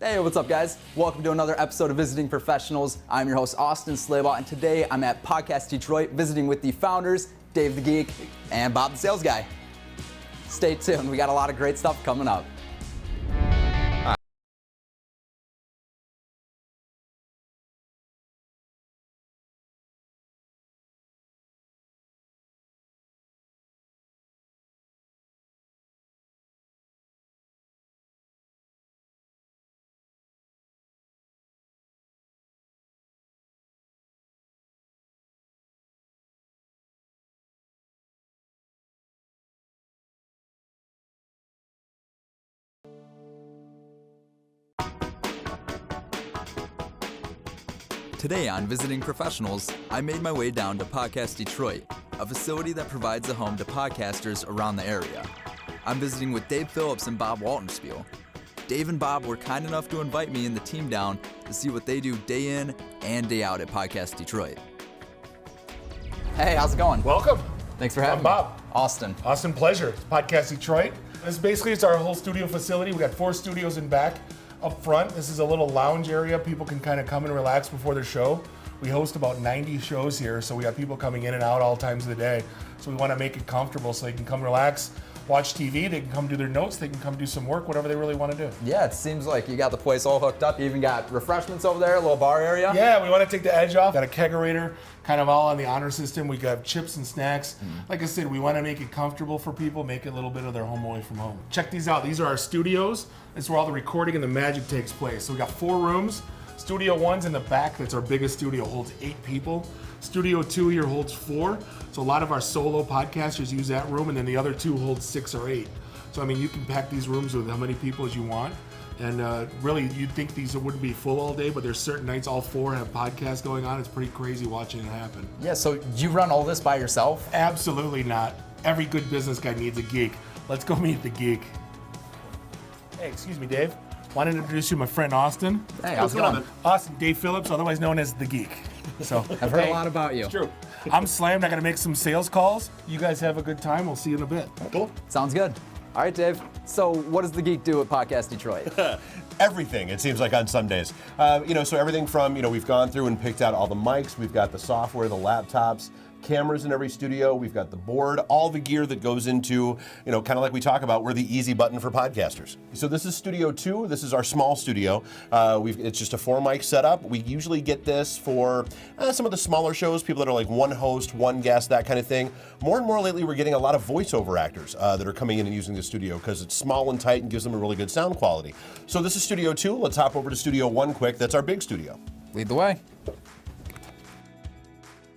Hey, what's up, guys? Welcome to another episode of Visiting Professionals. I'm your host, Austin Slaybaugh, and today I'm at Podcast Detroit visiting with the founders, Dave the Geek and Bob the Sales Guy. Stay tuned. We got a lot of great stuff coming up. Today on Visiting Professionals, I made my way down to Podcast Detroit, a facility that provides a home to podcasters around the area. I'm visiting with Dave Phillips and Bob Waltenspiel. Dave and Bob were kind enough to invite me and the team down to see what they do day in and day out at Podcast Detroit. Hey, how's it going? Welcome. Thanks for having I'm me. Bob. Austin. Austin, pleasure. It's Podcast Detroit. It's our whole studio facility. We got 4 studios in back. Up front, this is a little lounge area. People can kind of come and relax before their show. We host about 90 shows here, so we got people coming in and out all times of the day. So we want to make it comfortable so they can come relax, watch TV, they can come do their notes, they can come do some work, whatever they really want to do. Yeah, it seems like you got the place all hooked up. You even got refreshments over there, a little bar area. Yeah, we want to take the edge off. Got a kegerator, kind of all on the honor system. We got chips and snacks. Like I said, we want to make it comfortable for people, make it a little bit of their home away from home. Check these out. These are our studios. This is where all the recording and the magic takes place. So we got 4 rooms. Studio 1's in the back. That's our biggest studio. Holds 8 people. Studio 2 here holds 4. So a lot of our solo podcasters use that room, and then the other 2 hold 6 or 8. So I mean, you can pack these rooms with how many people as you want. And really, you'd think these wouldn't be full all day, but there's certain nights all 4 have podcasts going on. It's pretty crazy watching it happen. Yeah, so you run all this by yourself? Absolutely not. Every good business guy needs a geek. Let's go meet the geek. Hey, excuse me, Dave. Want to introduce you to my friend Austin. Hey, how's it going? Austin, Dave Phillips, otherwise known as the Geek. So I've heard a lot about you. It's true. I'm slammed. I got to make some sales calls. You guys have a good time. We'll see you in a bit. Cool. Sounds good. All right, Dave. So what does the Geek do at Podcast Detroit? Everything, it seems like on some days. So everything from, we've gone through and picked out all the mics, we've got the software, the laptops, cameras in every studio, we've got the board, all the gear that goes into, kind of like we talk about, we're the easy button for podcasters. So this is Studio 2, this is our small studio. It's just a 4-mic setup. We usually get this for some of the smaller shows, people that are like 1 host, 1 guest, that kind of thing. More and more lately, we're getting a lot of voiceover actors that are coming in and using the studio because it's small and tight and gives them a really good sound quality. So this is Studio 2, let's hop over to Studio 1 quick, that's our big studio. Lead the way.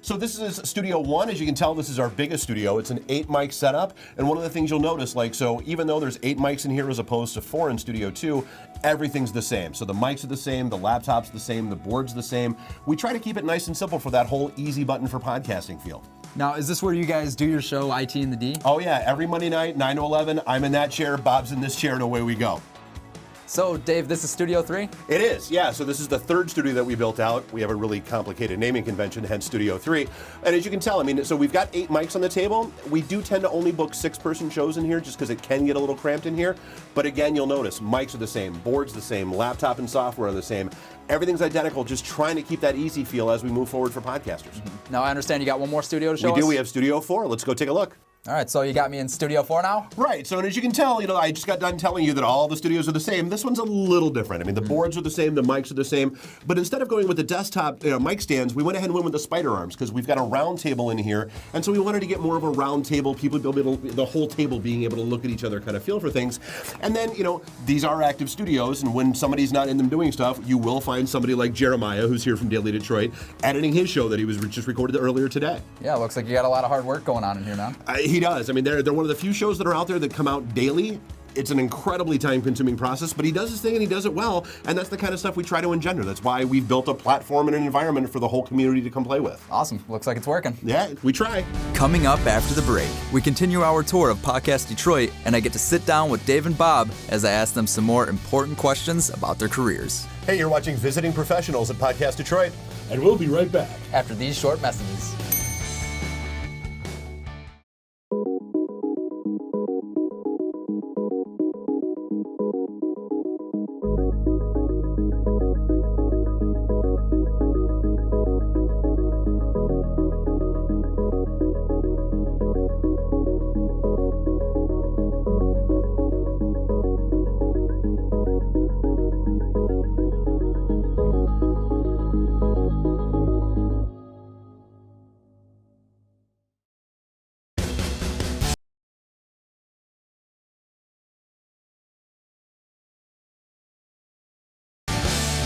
So this is Studio 1. As you can tell, this is our biggest studio. It's an 8-mic setup. And one of the things you'll notice, so even though there's 8 mics in here as opposed to 4 in Studio 2, everything's the same. So the mics are the same, the laptop's the same, the board's the same. We try to keep it nice and simple for that whole easy button for podcasting feel. Now, is this where you guys do your show, IT and the D? Oh yeah, every Monday night, 9 to 11, I'm in that chair, Bob's in this chair, and away we go. So, Dave, this is Studio 3? It is, yeah. So this is the 3rd studio that we built out. We have a really complicated naming convention, hence Studio 3. And as you can tell, so we've got 8 mics on the table. We do tend to only book 6-person shows in here just because it can get a little cramped in here. But again, you'll notice mics are the same, board's the same, laptop and software are the same. Everything's identical, just trying to keep that easy feel as we move forward for podcasters. Now, I understand you got one more studio to show us? We do. We have Studio 4. Let's go take a look. All right, so you got me in Studio 4 now? Right, so as you can tell, I just got done telling you that all the studios are the same. This one's a little different. The boards are the same, the mics are the same, but instead of going with the desktop mic stands, we went ahead and went with the spider arms because we've got a round table in here, and so we wanted to get more of a round table, people be able to, the whole table being able to look at each other, kind of feel for things. And then, these are active studios, and when somebody's not in them doing stuff, you will find somebody like Jeremiah, who's here from Daily Detroit, editing his show that he was just recorded earlier today. Yeah, looks like you got a lot of hard work going on in here, man. He does. They're one of the few shows that are out there that come out daily. It's an incredibly time-consuming process, but he does his thing and he does it well, and that's the kind of stuff we try to engender. That's why we've built a platform and an environment for the whole community to come play with. Awesome. Looks like it's working. Yeah, we try. Coming up after the break, we continue our tour of Podcast Detroit, and I get to sit down with Dave and Bob as I ask them some more important questions about their careers. Hey, you're watching Visiting Professionals at Podcast Detroit. And we'll be right back. After these short messages.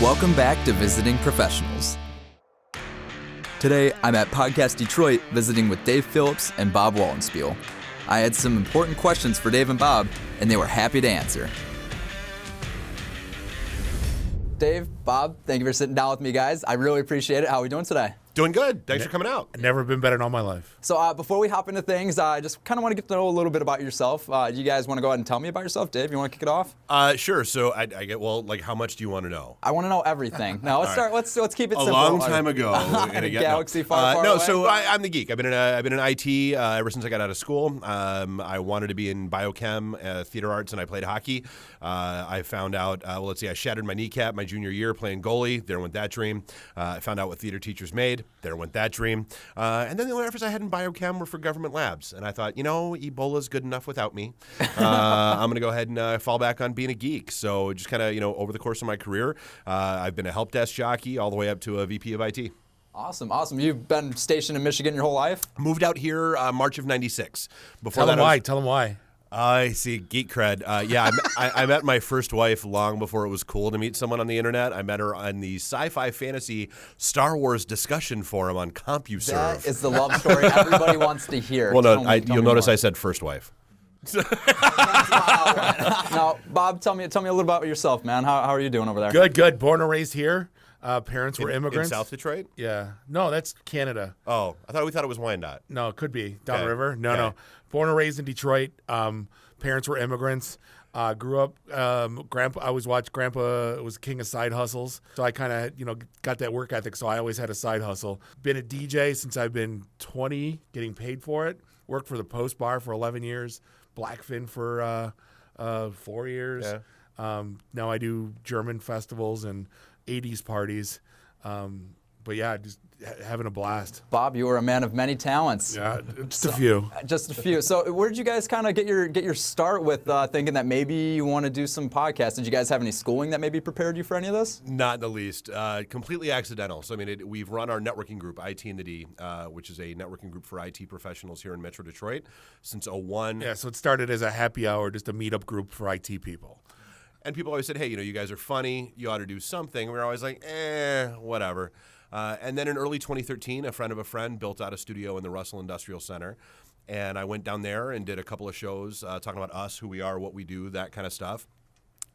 Welcome back to Visiting Professionals. Today, I'm at Podcast Detroit visiting with Dave Phillips and Bob Wallenspiel. I had some important questions for Dave and Bob, and they were happy to answer. Dave, Bob, thank you for sitting down with me, guys. I really appreciate it. How are we doing today? Doing good. Thanks for coming out. Never been better in all my life. So before we hop into things, I just kind of want to get to know a little bit about yourself. Do you guys want to go ahead and tell me about yourself? Dave, you want to kick it off? Sure. So I get, well, like, how much do you want to know? I want to know everything. Now let's start. Let's keep it simple. A long time ago, in a galaxy far no, away. so I'm the geek. I've been in IT ever since I got out of school. I wanted to be in biochem, theater arts, and I played hockey. I found out. I shattered my kneecap my junior year playing goalie. There went that dream. I found out what theater teachers made. There went that dream. And then the only efforts I had in biochem were for government labs. And I thought, Ebola's good enough without me. I'm going to go ahead and fall back on being a geek. So just kind of, over the course of my career, I've been a help desk jockey all the way up to a VP of IT. Awesome. You've been stationed in Michigan your whole life? Moved out here March of '96. Tell them why. I see, geek cred. I met my first wife long before it was cool to meet someone on the internet. I met her on the sci-fi fantasy Star Wars discussion forum on CompuServe. That is the love story everybody wants to hear. Well, no, you'll notice I said first wife. Now, Bob, tell me a little about yourself, man. How are you doing over there? Good. Born and raised here. Parents were immigrants. In South Detroit? Yeah. No, that's Canada. Oh, we thought it was Wyandotte. No, it could be downriver. No. Born and raised in Detroit. Parents were immigrants. Grew up. Grandpa. I always watched. Grandpa was king of side hustles, so I kind of got that work ethic. So I always had a side hustle. Been a DJ since I've been 20, getting paid for it. Worked for the Post Bar for 11 years. Blackfin for 4 years. Yeah. Now I do German festivals and 80s parties. But yeah, just having a blast. Bob, you are a man of many talents. Yeah, just a few. Just a few. So where did you guys kind of get your start with thinking that maybe you want to do some podcasts? Did you guys have any schooling that maybe prepared you for any of this? Not in the least. Completely accidental. So, we've run our networking group, IT in the D, which is a networking group for IT professionals here in Metro Detroit since 2001. Yeah, so it started as a happy hour, just a meetup group for IT people. And people always said, hey, you guys are funny. You ought to do something. And we were always like, whatever. And then in early 2013, a friend of a friend built out a studio in the Russell Industrial Center. And I went down there and did a couple of shows talking about us, who we are, what we do, that kind of stuff.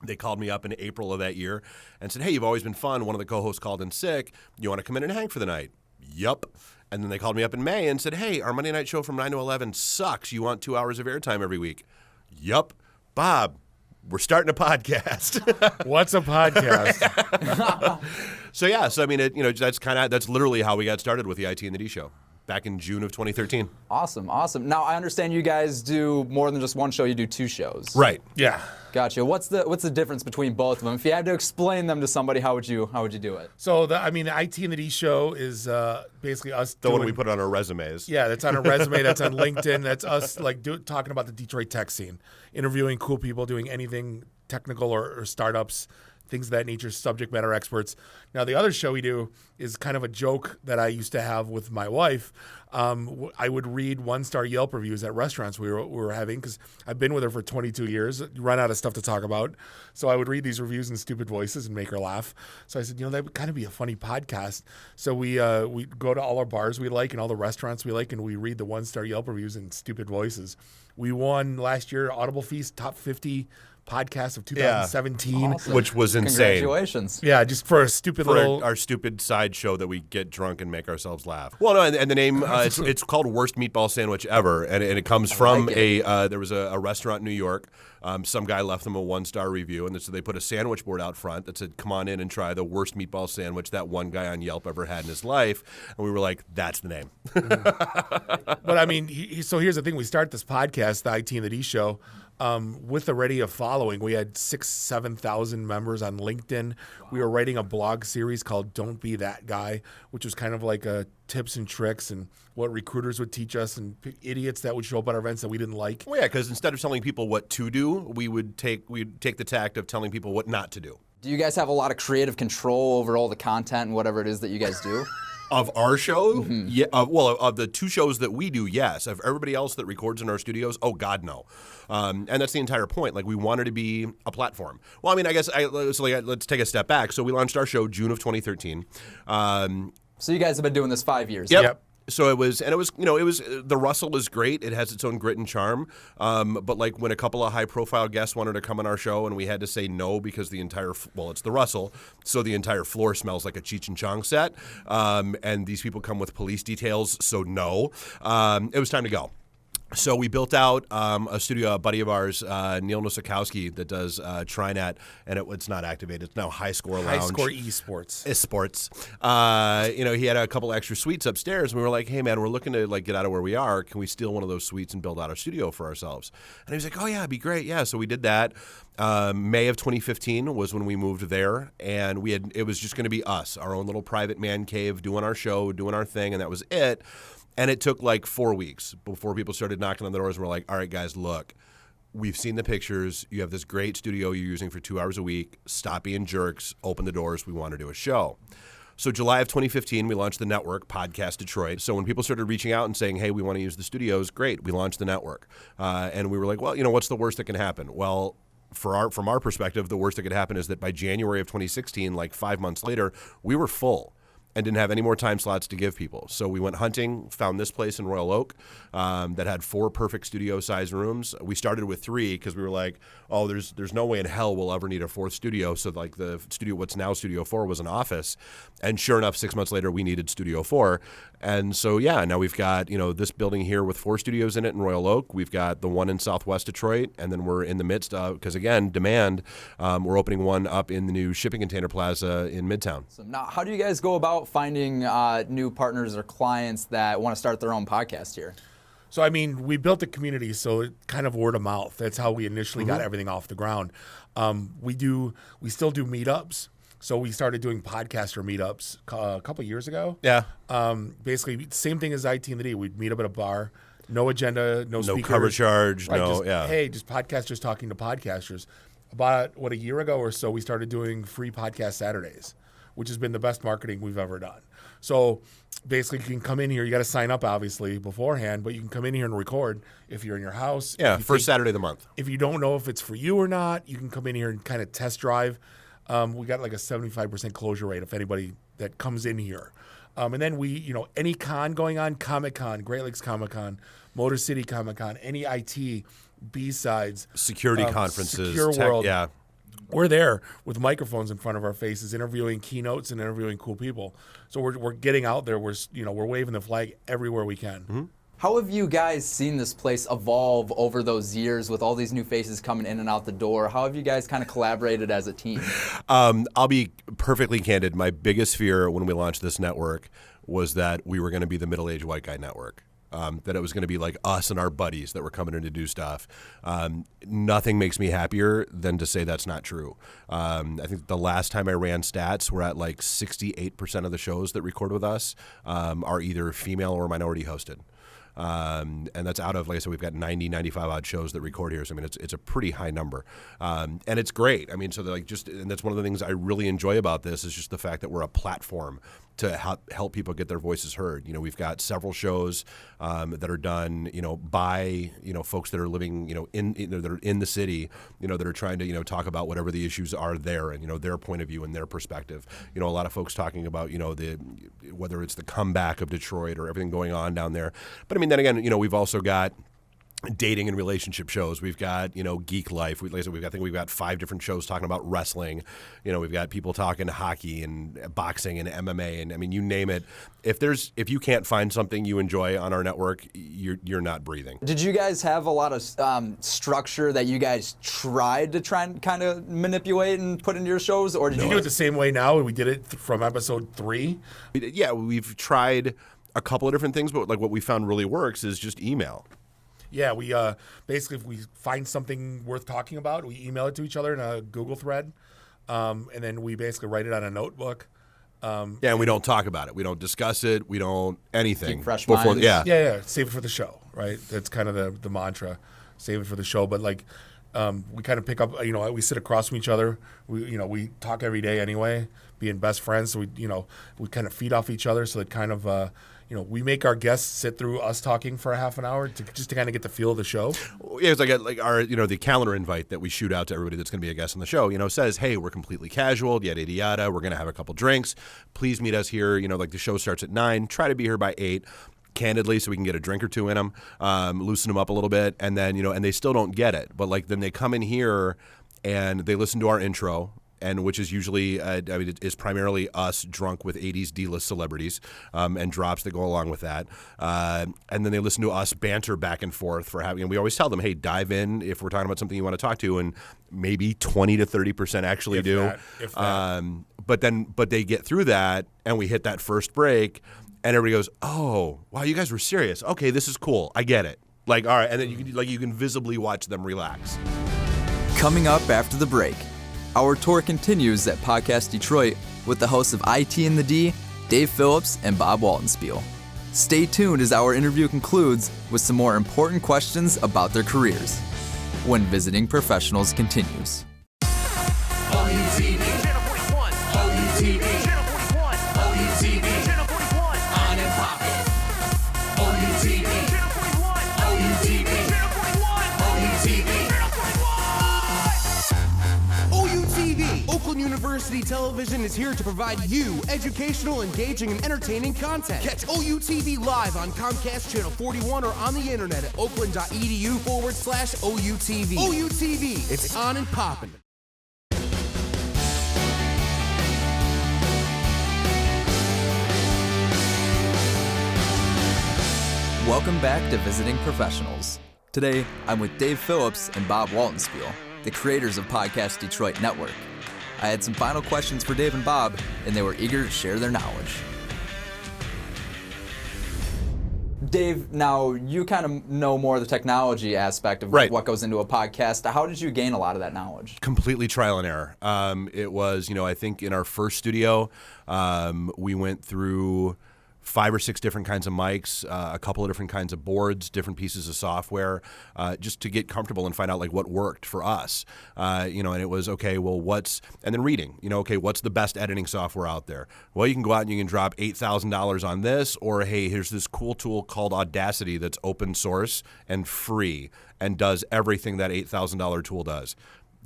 They called me up in April of that year and said, hey, you've always been fun. One of the co-hosts called in sick. You want to come in and hang for the night? Yup. And then they called me up in May and said, hey, our Monday night show from 9 to 11 sucks. You want 2 hours of airtime every week? Yup. Bob, we're starting a podcast. What's a podcast? So that's literally how we got started with the IT and the D show back in June of 2013. Awesome. Now I understand you guys do more than just one show. You do 2 shows. Right. Yeah. Gotcha. What's the difference between both of them? If you had to explain them to somebody, how would you do it? So the IT and the D show is basically us. The one we put on our resumes. Yeah, that's on a resume. That's on LinkedIn. That's us talking about the Detroit tech scene, interviewing cool people, doing anything technical or startups, things of that nature, subject matter experts. Now, the other show we do is kind of a joke that I used to have with my wife. I would read 1-star Yelp reviews at restaurants we were having, because I've been with her for 22 years, run out of stuff to talk about. So I would read these reviews in stupid voices and make her laugh. So I said, that would kind of be a funny podcast. So we go to all our bars we like and all the restaurants we like, and we read the 1-star Yelp reviews in stupid voices. We won last year Audible Feast Top 50 podcast of 2017, Awesome. Which was insane. Congratulations. Yeah, just for a stupid little our stupid side show that we get drunk and make ourselves laugh. Well, no, and the name it's called Worst Meatball Sandwich Ever, and it comes from there was a restaurant in New York. Some guy left them a 1-star review, and so they put a sandwich board out front that said, "Come on in and try the worst meatball sandwich that one guy on Yelp ever had in his life." And we were like, "That's the name." But so here's the thing: we start this podcast, the IT and the D show. With already a following. We had 7,000 members on LinkedIn. We were writing a blog series called Don't Be That Guy, which was kind of like tips and tricks and what recruiters would teach us and idiots that would show up at our events that we didn't like. Well, yeah, because instead of telling people what to do, we'd take the tact of telling people what not to do. Do you guys have a lot of creative control over all the content and whatever it is that you guys do? Of our show? Yeah. Of the 2 shows that we do, yes. Of everybody else that records in our studios, oh, God, no. And that's the entire point. Like, we wanted to be a platform. Well, I mean, I guess let's take a step back. So we launched our show June of 2013. So you guys have been doing this 5 years. Yep. So it was, the Russell is great. It has its own grit and charm. But like when a couple of high-profile guests wanted to come on our show and we had to say no because it's the Russell, so the entire floor smells like a Cheech and Chong set. And these people come with police details, so no. It was time to go. So we built out a studio, a buddy of ours, Neil Nosakowski, that does TriNet, and it's not activated. It's now High Score Lounge. High Score Esports. Sports. He had a couple extra suites upstairs, and we were like, hey, man, we're looking to get out of where we are. Can we steal one of those suites and build out our studio for ourselves? And he was like, oh, yeah, it'd be great. Yeah, so we did that. May of 2015 was when we moved there, and it was just going to be us, our own little private man cave, doing our show, doing our thing, and that was it. And it took like 4 weeks before people started knocking on the doors and we're like, all right, guys, look, we've seen the pictures. You have this great studio you're using for 2 hours a week. Stop being jerks. Open the doors. We want to do a show. So July of 2015, we launched the network, Podcast Detroit. So when people started reaching out and saying, hey, we want to use the studios, great. We launched the network. And we were like, well, what's the worst that can happen? Well, from our perspective, the worst that could happen is that by January of 2016, like 5 months later, we were full and didn't have any more time slots to give people. So we went hunting, found this place in Royal Oak that had 4 perfect studio-sized rooms. We started with 3 because we were like, oh, there's no way in hell we'll ever need a 4th studio. So like the studio, what's now Studio 4, was an office. And sure enough, 6 months later, we needed Studio 4. And so, yeah, now we've got, this building here with 4 studios in it in Royal Oak. We've got the one in Southwest Detroit, and then we're in the midst of, because again, demand, we're opening one up in the new shipping container plaza in Midtown. So now, how do you guys go about finding new partners or clients that want to start their own podcast here? So, I mean, we built a community, so it kind of word of mouth. That's how we initially got everything off the ground. We still do meetups. So we started doing podcaster meetups a couple of years ago. Yeah. Basically, same thing as IT in the D. We'd meet up at a bar, no agenda, no speakers. No cover charge, right, no, Hey, just podcasters talking to podcasters. About, a year ago or so, we started doing free podcast Saturdays, which has been the best marketing we've ever done. So basically, you can come in here. You got to sign up, obviously, beforehand, but you can come in here and record if you're in your house. Yeah, first Saturday of the month. If you don't know if it's for you or not, you can come in here and kind of test drive. We got like a 75% closure rate if anybody that comes in here. And then we, any con going on, Comic-Con, Great Lakes Comic-Con, Motor City Comic-Con, any IT, B-sides. Security conferences. Secure World. Yeah. We're there with microphones in front of our faces, interviewing keynotes and interviewing cool people. So we're getting out there. We're waving the flag everywhere we can. Mm-hmm. How have you guys seen this place evolve over those years with all these new faces coming in and out the door? How have you guys kind of collaborated as a team? I'll be perfectly candid. My biggest fear when we launched this network was that we were going to be the middle-aged white guy network. That it was going to be like us and our buddies that were coming in to do stuff. Nothing makes me happier than to say that's not true. I think the last time I ran stats, we're at like 68% of the shows that record with us are either female or minority hosted. And that's out of, like I said, we've got 90, 95 odd shows that record here. So, I mean, it's a pretty high number. And it's great. I mean, so and that's one of the things I really enjoy about this is just the fact that we're a platform to help people get their voices heard. We've got several shows that are done, by, folks that are living, that are in the city, that are trying to, talk about whatever the issues are there and, their point of view and their perspective. A lot of folks talking about, whether it's the comeback of Detroit or everything going on down there. But I mean, then again, we've also got dating and relationship shows. We've got, Geek Life. I think we've got 5 different shows talking about wrestling. We've got people talking hockey and boxing and MMA, and I mean, you name it. If you can't find something you enjoy on our network, you're not breathing. Did you guys have a lot of structure that you guys tried to try and kind of manipulate and put into your shows, or did you do it the same way now? We did it from episode 3. Yeah, we've tried a couple of different things, but like what we found really works is just email. Yeah, we basically, if we find something worth talking about, we email it to each other in a Google thread, and then we basically write it on a notebook. And we don't talk about it. We don't discuss it. We don't anything. Keep fresh minds. Yeah. Save it for the show, right? That's kind of the mantra. Save it for the show. But like, We kind of pick up, we sit across from each other. We talk every day anyway, being best friends. So we kind of feed off each other. So that kind of, we make our guests sit through us talking for a half an hour just to kind of get the feel of the show. Yeah, it's like our, the calendar invite that we shoot out to everybody that's going to be a guest on the show, says, hey, we're completely casual, yada, yada, yada. We're going to have a couple drinks. Please meet us here. Like the show starts at 9. Try to be here by 8. Candidly, so we can get a drink or two in them, loosen them up a little bit, and then and they still don't get it. But then they come in here and they listen to our intro, and which is usually is primarily us drunk with 80s D-list celebrities and drops that go along with that, and then they listen to us banter back and forth for having. And we always tell them, hey, dive in if we're talking about something you want to talk to, and maybe 20 to 30% actually do. If that. But they get through that, and we hit that first break. And everybody goes, oh, wow, you guys were serious. Okay, this is cool. I get it. All right, and then you can visibly watch them relax. Coming up after the break, our tour continues at Podcast Detroit with the hosts of IT in the D, Dave Phillips and Bob Waltenspiel. Stay tuned as our interview concludes with some more important questions about their careers when Visiting Professionals continues. OUTV, Channel 41, OUTV, Channel 41, OUTV, Channel 41, on and poppin'. OUTV, Channel 41, OUTV, Channel 41, OUTV, Channel 41. OUTV, Oakland University Television is here to provide you educational, engaging, and entertaining content. Catch OUTV live on Comcast Channel 41 or on the internet at oakland.edu/OUTV. OUTV, it's on and poppin'. Welcome back to Visiting Professionals. Today, I'm with Dave Phillips and Bob Waltenspiel, the creators of Podcast Detroit Network. I had some final questions for Dave and Bob, and they were eager to share their knowledge. Dave, now you kind of know more of the technology aspect of Right. what goes into a podcast. How did you gain a lot of that knowledge? Completely trial and error. It was, I think in our first studio, we went through 5 or 6 different kinds of mics, a couple of different kinds of boards, different pieces of software, just to get comfortable and find out what worked for us. And it was, okay, well, and then reading, okay, what's the best editing software out there? Well, you can go out and you can drop $8,000 on this, or hey, here's this cool tool called Audacity that's open source and free and does everything that $8,000 tool does.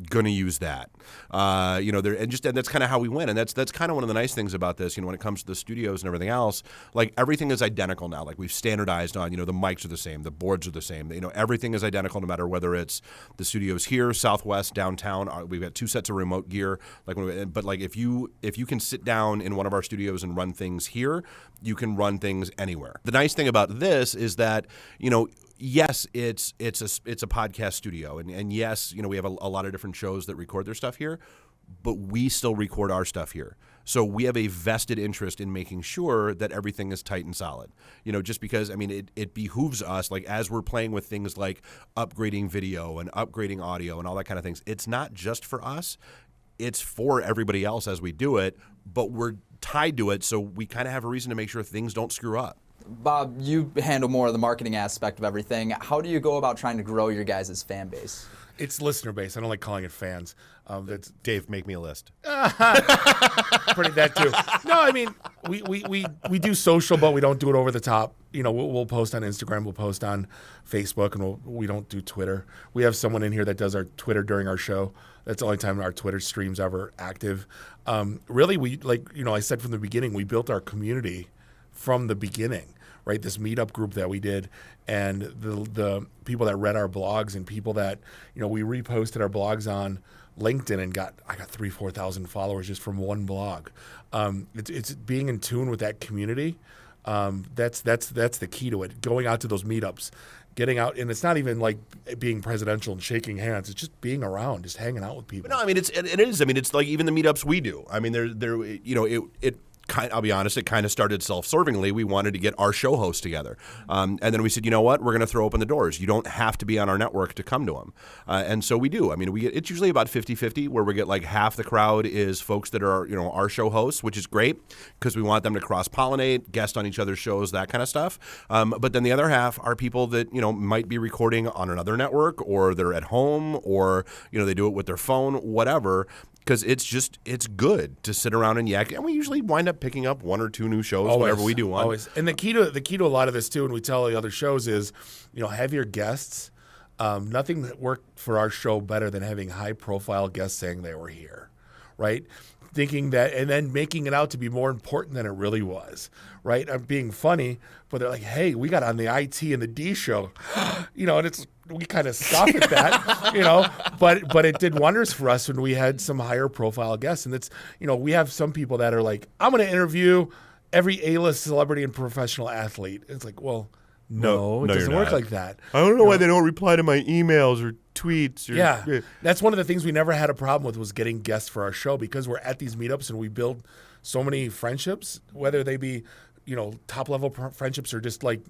Gonna use that, and that's kind of how we went, and that's kind of one of the nice things about this, when it comes to the studios and everything else, everything is identical now. We've standardized on, the mics are the same, the boards are the same, everything is identical no matter whether it's the studios here, Southwest, downtown. We've got 2 sets of remote gear, if you can sit down in one of our studios and run things here, you can run things anywhere. The nice thing about this is that, yes, it's a podcast studio, and yes, we have a lot of different shows that record their stuff here, but we still record our stuff here. So we have a vested interest in making sure that everything is tight and solid. Just because, it behooves us, as we're playing with things like upgrading video and upgrading audio and all that kind of things, it's not just for us, it's for everybody else as we do it, but we're tied to it, so we kind of have a reason to make sure things don't screw up. Bob, you handle more of the marketing aspect of everything. How do you go about trying to grow your guys' fan base? It's listener base. I don't like calling it fans. That's Dave, make me a list. pretty that too. No, we do social, but we don't do it over the top. We'll post on Instagram, we'll post on Facebook, and we don't do Twitter. We have someone in here that does our Twitter during our show. That's the only time our Twitter stream's ever active. Really, I said from the beginning, we built our community from the beginning, right? This meetup group that we did, and the people that read our blogs and people that, we reposted our blogs on LinkedIn and I got 3,000-4,000 followers just from one blog. It's being in tune with that community. That's the key to it. Going out to those meetups, getting out, and it's not even being presidential and shaking hands. It's just being around, just hanging out with people. But no, it is. It's like even the meetups we do. I'll be honest, it kind of started self-servingly. We wanted to get our show hosts together. And then we said, you know what, we're going to throw open the doors. You don't have to be on our network to come to them. And so we do. I mean, it's usually about 50-50 where we get like half the crowd is folks that are, our show hosts, which is great because we want them to cross-pollinate, guest on each other's shows, that kind of stuff. But then the other half are people that, might be recording on another network, or they're at home, or, they do it with their phone, whatever. Because it's good to sit around and yak, and we usually wind up picking up 1 or 2 new shows whenever we do one. Always. And the key to a lot of this too, and we tell the other shows is, have your guests. Nothing that worked for our show better than having high profile guests saying they were here, right? Thinking that, and then making it out to be more important than it really was, right? I'm being funny, but they're like, hey, we got on the IT and the D show, and we kind of scoff at that, but it did wonders for us when we had some higher profile guests. And it's, we have some people that are like, I'm going to interview every A-list celebrity and professional athlete. It's like, well, no, it doesn't work like that. I don't know why they don't reply to my emails or tweets. Yeah, that's one of the things we never had a problem with, was getting guests for our show, because we're at these meetups and we build so many friendships, whether they be top level friendships or just like,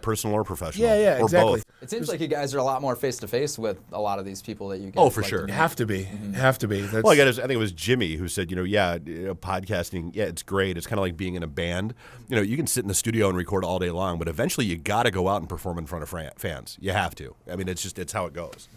personal or professional. Yeah, or exactly. both. It seems like you guys are a lot more face to face with a lot of these people that you guys. Oh, for like sure. to Have to be. Have to be. That's, Well, I think it was Jimmy who said, podcasting, it's great. It's kind of like being in a band. You can sit in the studio and record all day long, but eventually you got to go out and perform in front of fans. You have to. I mean, it's how it goes.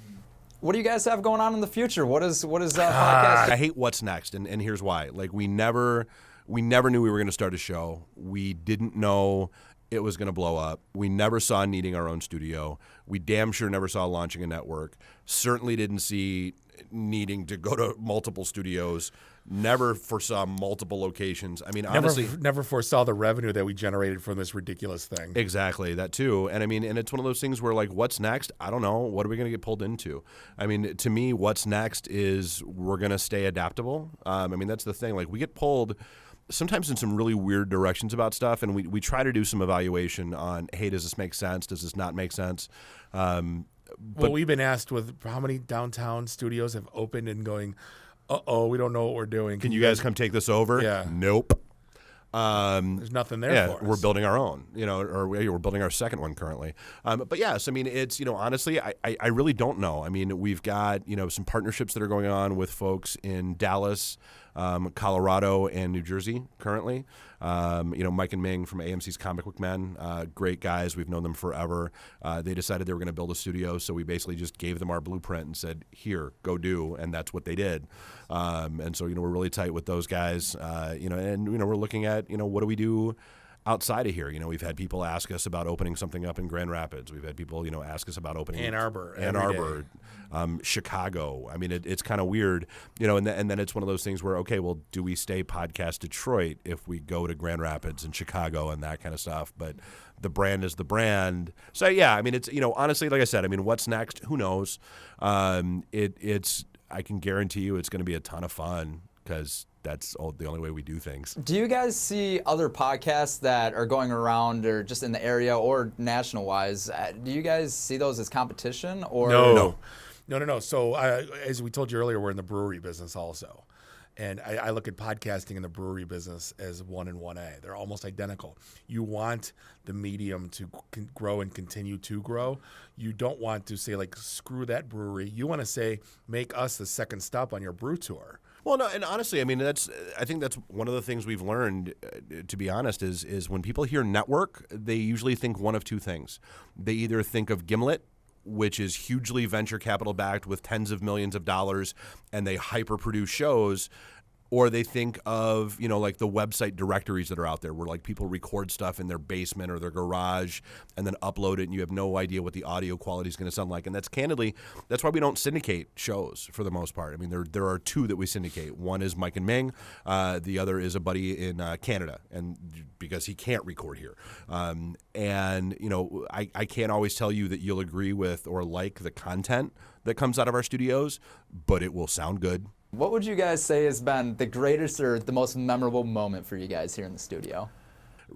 What do you guys have going on in the future? What is podcast? I hate what's next, and here's why. Like, we never knew we were going to start a show. We didn't know it was going to blow up. We never saw needing our own studio. We damn sure never saw launching a network. Certainly didn't see needing to go to multiple studios. Never foresaw multiple locations. I mean, honestly, never foresaw the revenue that we generated from this ridiculous thing. Exactly, that too. And I mean, and it's one of those things where, like, what's next? I don't know. What are we going to get pulled into? I mean, to me, what's next is we're going to stay adaptable. I mean, that's the thing. Like, we get pulled sometimes in some really weird directions about stuff, and we try to do some evaluation on, hey, does this make sense? Does this not make sense? But we've been asked with how many downtown studios have opened and going, we don't know what we're doing. Can you guys come take this over? Yeah. Nope. There's nothing there for us. We're building our own, or we're building our second one currently. But yes, I mean, it's, honestly, I really don't know. I mean, we've got, some partnerships that are going on with folks in Dallas, Colorado, and New Jersey currently. Mike and Ming from AMC's Comic Book Men, great guys. We've known them forever. They decided they were going to build a studio, so we basically just gave them our blueprint and said, here, go do, and that's what they did. And so, we're really tight with those guys, and, we're looking at, what do we do outside of here? We've had people ask us about opening something up in Grand Rapids. We've had people, ask us about opening Ann Arbor, Chicago. I mean, it's kind of weird, and then it's one of those things where, okay, well, do we stay Podcast Detroit if we go to Grand Rapids and Chicago and that kind of stuff? But the brand is the brand. So, yeah, I mean, it's, honestly, like I said, I mean, what's next? Who knows? It's I can guarantee you it's going to be a ton of fun, because that's the only way we do things. Do you guys see other podcasts that are going around, or just in the area or national-wise? Do you guys see those as competition? Or No. So as we told you earlier, we're in the brewery business also. And I look at podcasting in the brewery business as 1 and 1A. They're almost identical. You want the medium to grow and continue to grow. You don't want to say, like, screw that brewery. You want to say, make us the second stop on your brew tour. Well, no, and honestly, I mean, I think that's one of the things we've learned, to be honest, is when people hear network, they usually think one of two things. They either think of Gimlet, which is hugely venture capital backed with tens of millions of dollars, and they hyper produce shows, or they think of, like the website directories that are out there where, like, people record stuff in their basement or their garage and then upload it, and you have no idea what the audio quality is going to sound like. And that's why we don't syndicate shows for the most part. I mean, there are 2 that we syndicate. One is Mike and Ming. The other is a buddy in Canada, and because he can't record here. And I can't always tell you that you'll agree with or like the content that comes out of our studios, but it will sound good. What would you guys say has been the greatest or the most memorable moment for you guys here in the studio?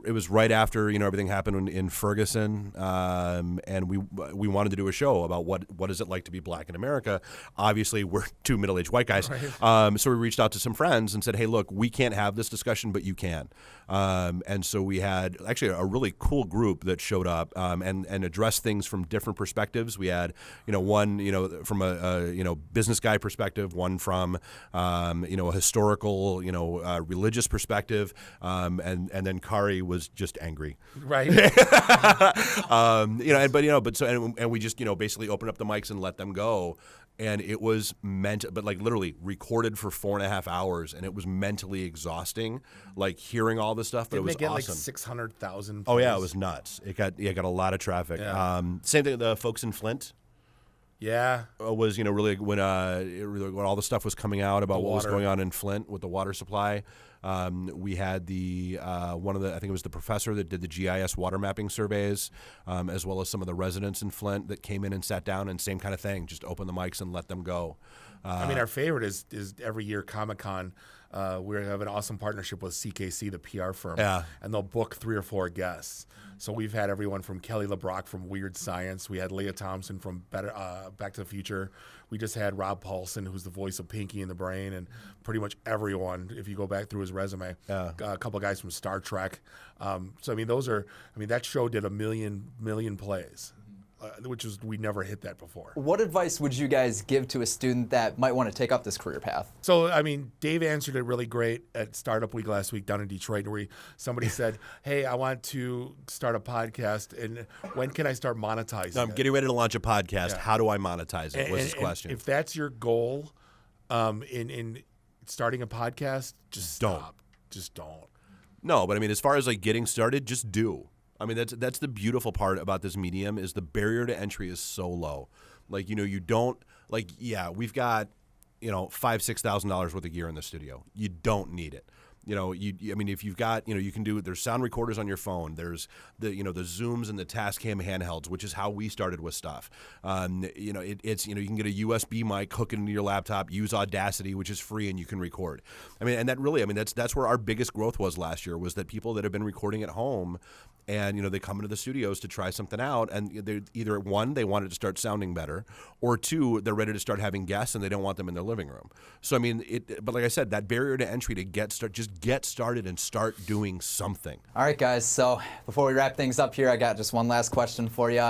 it was right after everything happened in Ferguson, and we wanted to do a show about what is it like to be black in America. Obviously, we're two middle-aged white guys, right. So we reached out to some friends and said, hey, look, we can't have this discussion, but you can. And so we had actually a really cool group that showed up and addressed things from different perspectives. We had one from a business guy perspective, one from a historical religious perspective, and then Kari was just angry, right? And we just basically opened up the mics and let them go. And it was but like literally recorded for 4.5 hours, and it was mentally exhausting, like hearing all this stuff. But it was awesome. Like 600,000. Oh yeah, it was nuts. It got a lot of traffic. Yeah. Same thing with the folks in Flint. Yeah, was really when all the stuff was coming out about what was going on in Flint with the water supply. We had the I think it was the professor that did the GIS water mapping surveys, as well as some of the residents in Flint that came in and sat down, and same kind of thing, just open the mics and let them go. Our favorite is every year Comic-Con. We have an awesome partnership with CKC, the PR firm, and they'll book 3 or 4 guests. So we've had everyone from Kelly LeBrock from Weird Science. We had Leah Thompson from Back to the Future. We just had Rob Paulson, who's the voice of Pinky and the Brain, and pretty much everyone, if you go back through his resume. A couple of guys from Star Trek. That show did 1 million plays. Which is, we never hit that before. What advice would you guys give to a student that might want to take up this career path? So, Dave answered it really great at Startup Week last week down in Detroit, where somebody said, hey, I want to start a podcast, and when can I start monetizing I'm getting ready to launch a podcast. Yeah. How do I monetize it? Was his question. If that's your goal in starting a podcast, just stop. Just don't. No, but as far as like getting started, just do. That's the beautiful part about this medium is the barrier to entry is so low. Like, you don't we've got, $5,000-$6,000 worth of gear in the studio. You don't need it. If you've got, you can do, there's sound recorders on your phone. There's the Zooms and the Tascam handhelds, which is how we started with stuff. You can get a USB mic, hook it into your laptop, use Audacity, which is free, and you can record. And that really, that's where our biggest growth was last year, was that people that have been recording at home, and they come into the studios to try something out, and they either, one, they wanted to start sounding better, or two, they're ready to start having guests and they don't want them in their living room. So but like I said, that barrier to entry to get started and start doing something. All right, guys, so before we wrap things up here, I got just one last question for you.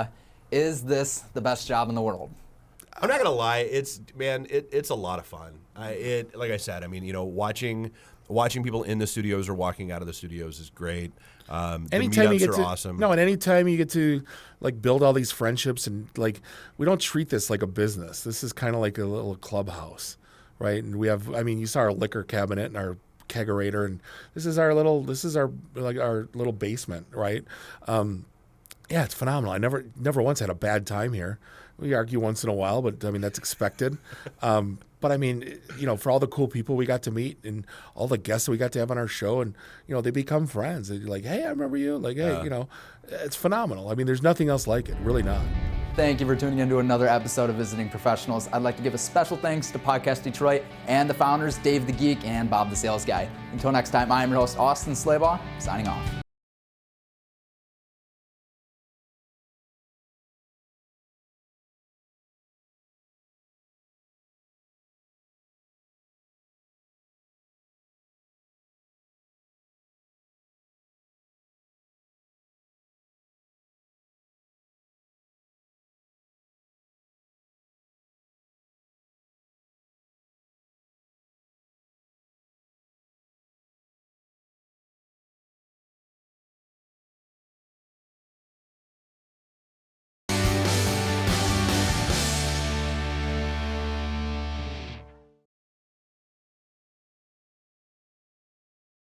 Is this the best job in the world? I'm not gonna lie, it's a lot of fun. Like I said, watching people in the studios or walking out of the studios is great. Anytime you get to, awesome. No, and anytime you get to build all these friendships, and we don't treat this like a business. This is kind of like a little clubhouse, right? And we have, you saw our liquor cabinet and our kegerator, and this is our little basement, right? Yeah, it's phenomenal. I never once had a bad time here. We argue once in a while, but that's expected. But for all the cool people we got to meet and all the guests that we got to have on our show, and they become friends. They're like, hey, I remember you. Like, hey, it's phenomenal. There's nothing else like it. Really not. Thank you for tuning in to another episode of Visiting Professionals. I'd like to give a special thanks to Podcast Detroit and the founders, Dave the Geek and Bob the Sales Guy. Until next time, I am your host, Austin Slaybaugh, signing off.